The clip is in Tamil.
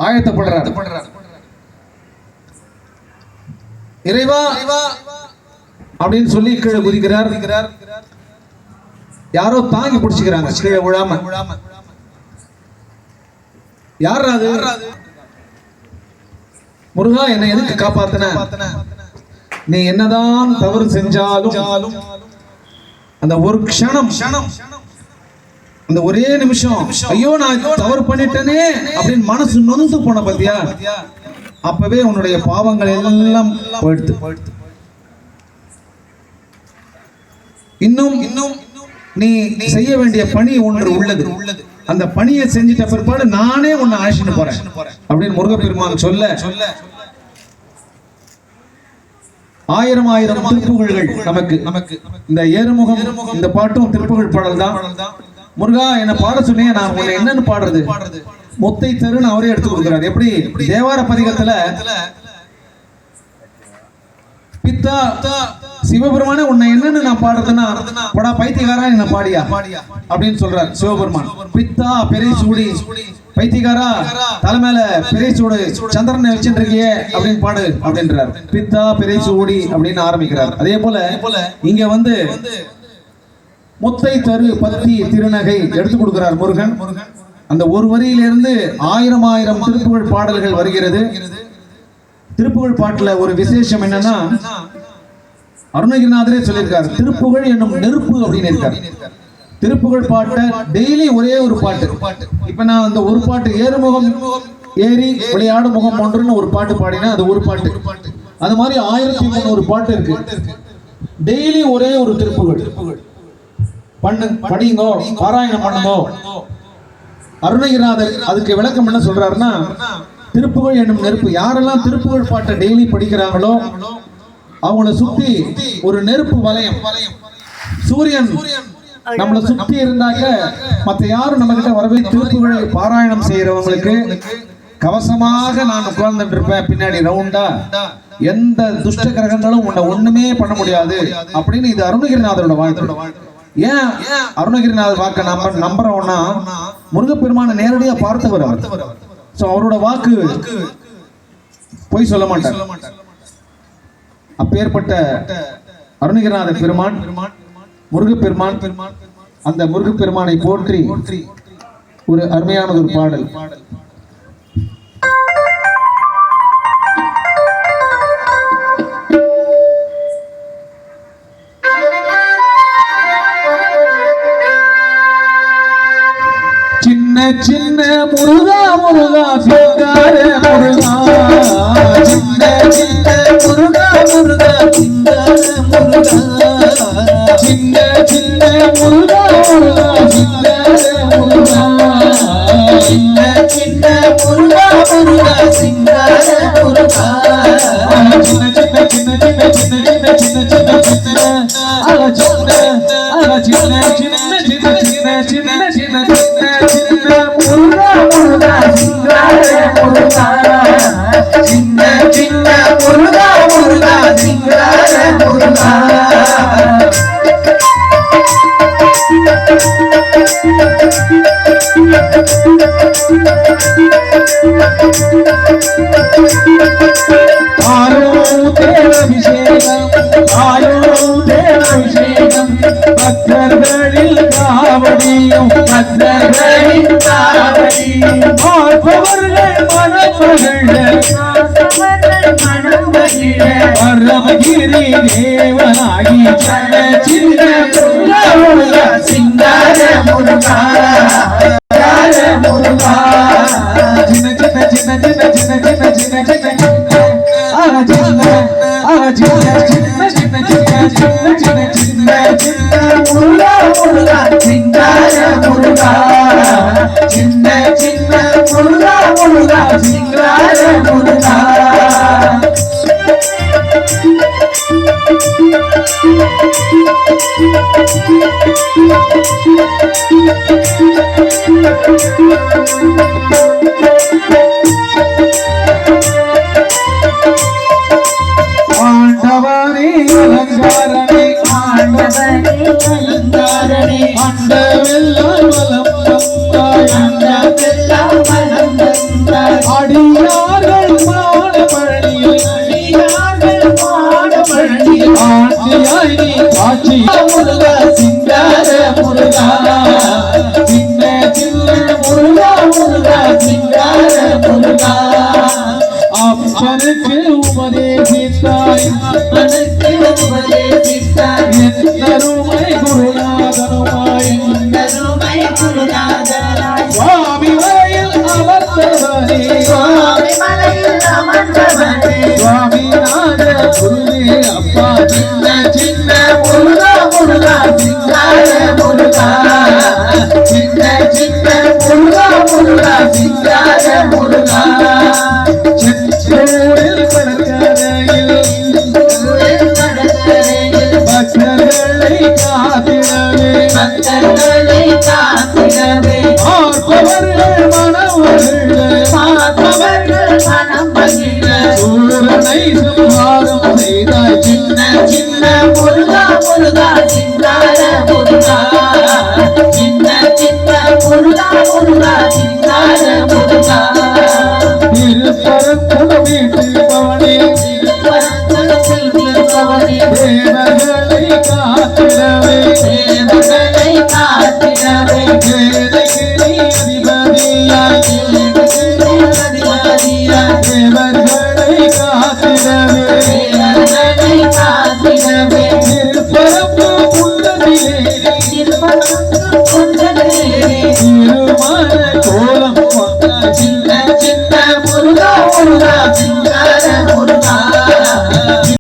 ஆயத்தப்படுறார். இறைவா அப்படின்னு சொல்லி கீழே குதிக்கிறார். யாரோ தாங்கி பிடிச்சுக்கிறாங்க கீழே விழாம. யார் அது? முருகா, என்னை எதுக்கு காப்பாத்தின? நீ என்னதான் தவறு செஞ்சாலும் அந்த ஒரு க்ஷணம், அந்த ஒரே நிமிஷம், ஐயோ நான் தவறு பண்ணிட்டேனே அப்படின்னு மனசு நொந்து போன பாத்தியா, அப்பவே உன்னுடைய பாவங்கள் எல்லாம் போயிடுது. இன்னும் நீ செய்ய வேண்டிய பணி ஒன்று உள்ளது. அந்த பணியை செஞ்சிட்ட பிற்பாடு நானே உன்னை அழைச்சிட்டு போறேன் அப்படின்னு முருகப்பெருமான் சொல்ல ஆயிரம் திருப்புகழ்கள் நமக்கு இந்த ஏறுமுகம், இந்த பாட்டும் திருப்புகழ் பாடல் தான். முருகா, என்ன பாட சொன்னேன், நான் உன்னை என்னன்னு பாடுறது? முத்தை தருன்னு அவரே எடுத்து கொடுக்கிறார். எப்படி தேவார பதிகத்துல பித்தா சிவபெருமானே உன்னை என்னன்னு நான் பாடுறதுன்னா, படா பைத்தியகாரா என்ன பாடியா அப்படின்னு சொல்றார் சிவபெருமான். பித்தா பெரிய சூடி, பைத்தியகாரா தலைமையில பெரிய சூடு சந்திரனை வச்சுட்டு இருக்கியே அப்படின்னு பாடு அப்படின்றார். பித்தா பெரிய சூடி அப்படின்னு ஆரம்பிக்கிறார். அதே போல இங்க வந்து முத்தை தரு பத்தி திருநகை எடுத்து கொடுக்கிறார் முருகன். அந்த ஒரு வரியிலிருந்து ஆயிரம் திருப்புகழ் பாடல்கள் வருகிறது. திருப்புகழ் பாட்டுல ஒரு விசேஷம் என்னன்னா, அருணகிரிநாதரே சொல்லியிருக்காரு, திருப்புகழ் என்னும் நெருப்பு அப்படின்னு இருக்காரு. திருப்புகழ் பாட்டை டெய்லி ஒரே ஒரு பாட்டு. இப்ப நான் அந்த ஒரு பாட்டு ஏறுமுகம் ஏறி விளையாடும் முகம் ஒன்றுன்னு ஒரு பாட்டு பாடினா அது ஒரு பாட்டு. அது மாதிரி 1300 பாட்டு இருக்கு. டெய்லி ஒரே ஒரு திருப்புகழ் படிங்கோ, பாராயணம் பண்ணுங்கோ. அருணகிரிநாதர் அதுக்கு விளக்கம் என்ன சொல்றாருன்னா, திருப்புகழ் என்னும் நெருப்பு. யாரெல்லாம் திருப்புகழ் பாட்டை டெய்லி படிக்கிறாங்களோ அவங்கள சுத்தி ஒரு நெருப்பு வலயம், சூரியன் நம்மளை சுத்தி இருந்தாக்க மற்ற யாரும் நம்ம கிட்ட வரவே. திருப்புகழை பாராயணம் செய்யறவங்களுக்கு கவசமாக நான் உட்கார்ந்துட்டு இருப்பேன் பின்னாடி ரவுண்டா, எந்த துஷ்ட கிரகங்களும் உன்னை ஒண்ணுமே பண்ண முடியாது அப்படின்னு. இது அருணகிரிநாதரோட வாழ்க்கை. ஏன் அருணகிரிநாதர் வாக்க நம்புறோம்னா, முருகப்பெருமான நேரடியா பார்த்தவர் அவர். சோ அவரோட வாக்கு பொய் சொல்ல மாட்டார். அப்பேற்பட்ட அருணகிரிநாத பெருமான், முருகப்பெருமான், அந்த முருகப்பெருமானை போற்றி ஒரு அருமையான ஒரு பாடல். சின்ன முருகா முருகா சிங்கார முருகா, சின்ன முருகா முருகா சிங்கார முருகா, சின்ன முருகா முருகா சிங்கார முருகா, சின்ன முருகா முருகா சிங்கார முருகா, பக்தர்களில் காவடியும் பக்தர்களின் காவடியும் பார்ப்பவர்கள் மனமகிழ பரமகிரி தேவனாகி சின்ன முருகா சிங்கார முருகா முருகா, முருகா சிங்கார முருகா சின்ன சின்ன முருகா முருகா சிங்கார முருகா அப்பனுக்கு உபதேசித்தாய் அப்பனுக்கு உபதேசித்தாய் என்னருமை குருநாதனுமாய் என்னருமை குருநாதனாய் சுவாமி மலையில் அமர்ந்தவனே சுவாமி மலையில் அமர்ந்தவனே சுவாமிநாத குருவே அப்பா சின்ன சின்ன முருகா முருகா சிங்கார முருகா சின்ன சின்ன முருகா முருகா சிங்கார முருகா சிற்றூரில் கடற்கரையில் பக்தர்களை காத்திடவே பக்தர்களை காத்திடவே பார்ப்பவர்கள் மனம் மகிழ பார்ப்பவர்கள் மனம் மகிழ சூரனை சம்ஹாரம் செய்தாய் சின்ன சின்ன முருகா முருகா சிங்கார முருகா சின்ன சின்ன முருகா முருகா சிங்கார